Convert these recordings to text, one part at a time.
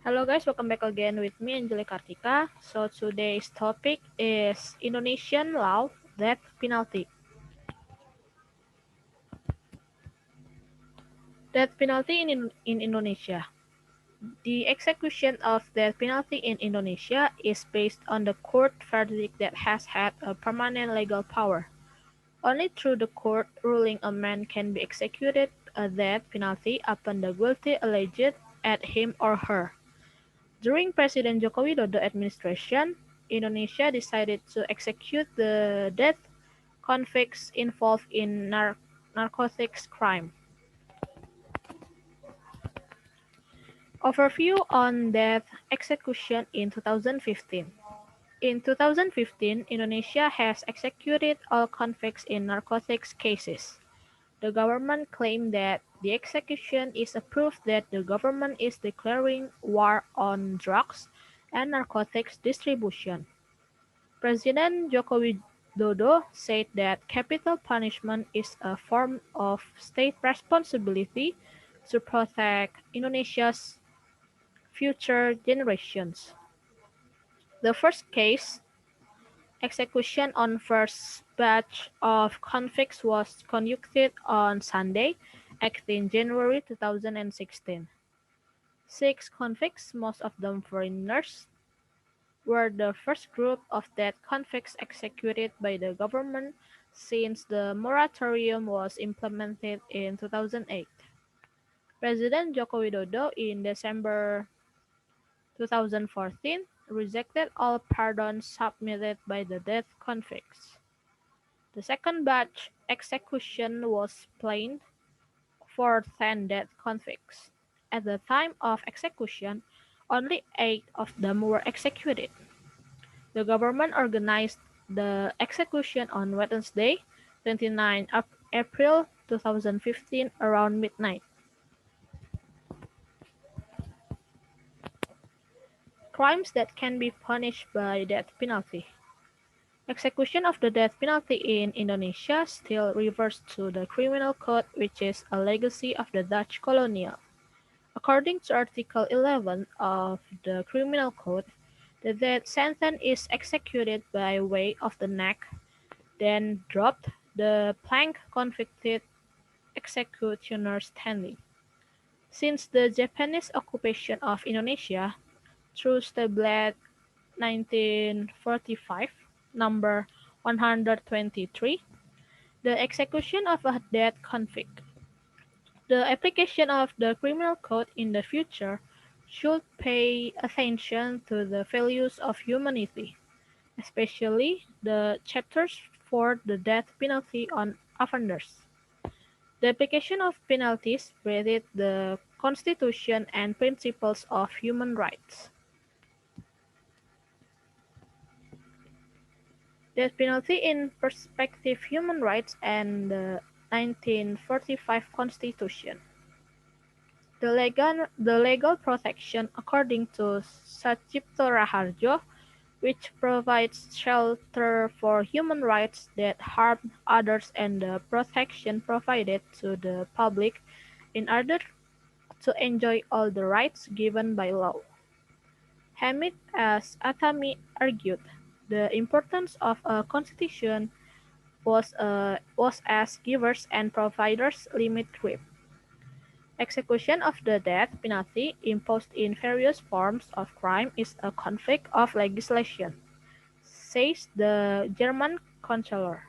Hello guys, welcome back again with me Angelie Kartika. So today's topic is Indonesian law death penalty. Death penalty in Indonesia. The execution of death penalty in Indonesia is based on the court verdict that has had a permanent legal power. Only through the court ruling a man can be executed a death penalty upon the guilty alleged at him or her. During President Joko Widodo administration, Indonesia decided to execute the death convicts involved in narcotics crime. Overview on death execution in 2015. In 2015, Indonesia has executed all convicts in narcotics cases. The government claimed that the execution is a proof that the government is declaring war on drugs and narcotics distribution. President Joko Widodo said that capital punishment is a form of state responsibility to protect Indonesia's future generations. The first case, execution on first batch of convicts, was conducted on Sunday, 18 January 2016. Six convicts, most of them foreigners, were the first group of death convicts executed by the government since the moratorium was implemented in 2008. President Joko Widodo in December 2014 rejected all pardons submitted by the death convicts. The second batch execution was planned for 10 death convicts. At the time of execution, only 8 of them were executed. The government organized the execution on Wednesday, 29 April 2015 around midnight. Crimes that can be punished by death penalty. Execution of the death penalty in Indonesia still refers to the criminal code, which is a legacy of the Dutch colonial. According to Article 11 of the Criminal Code, the death sentence is executed by way of the neck, then dropped, the plank convicted executioner standing. Since the Japanese occupation of Indonesia through Stadblad 1945, number 123, the execution of a death convict. The application of the criminal code in the future should pay attention to the values of humanity, especially the chapters for the death penalty on offenders. The application of penalties violated the Constitution and principles of human rights. Death penalty in perspective human rights and the 1945 Constitution. The legal protection according to Sucipto Raharjo, which provides shelter for human rights that harm others and the protection provided to the public in order to enjoy all the rights given by law. Hamid S. Atami argued the importance of a constitution was as givers and providers limit grip. Execution of the death penalty imposed in various forms of crime is a conflict of legislation, says the German chancellor.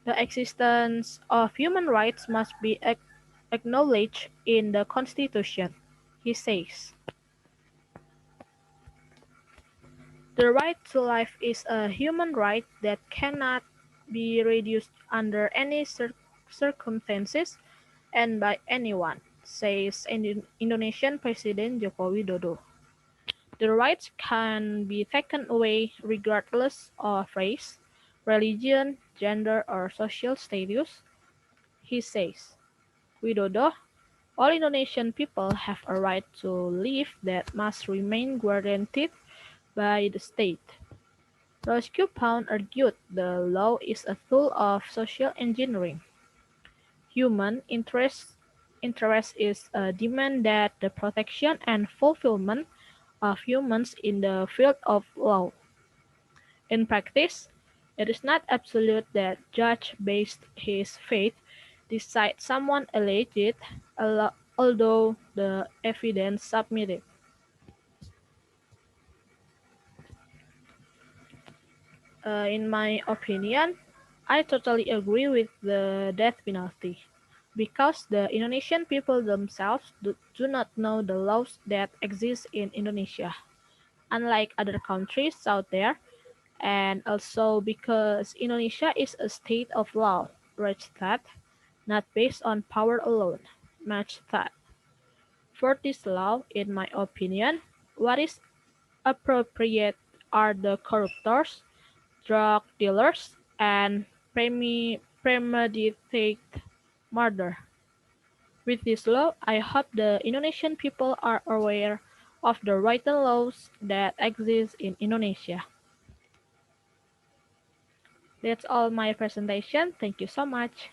The existence of human rights must be acknowledged in the Constitution, he says. The right to life is a human right that cannot be reduced under any circumstances and by anyone, says Indonesian President Joko Widodo. The rights can be taken away regardless of race, religion, gender, or social status, he says. Widodo, all Indonesian people have a right to live that must remain guaranteed by the state. Roscoe Pound argued the law is a tool of social engineering. Human interests interest is a demand that the protection and fulfillment of humans in the field of law. In practice, it is not absolute that judge based his faith decide someone alleged, although the evidence submitted. In my opinion, I totally agree with the death penalty because the Indonesian people themselves do not know the laws that exist in Indonesia, unlike other countries out there, and also because Indonesia is a state of law, right? That not based on power alone, match that. For this law, in my opinion, what is appropriate are the corruptors, drug dealers, and premeditated murder. With this law, I hope the Indonesian people are aware of the written laws that exist in Indonesia. That's all my presentation. Thank you so much.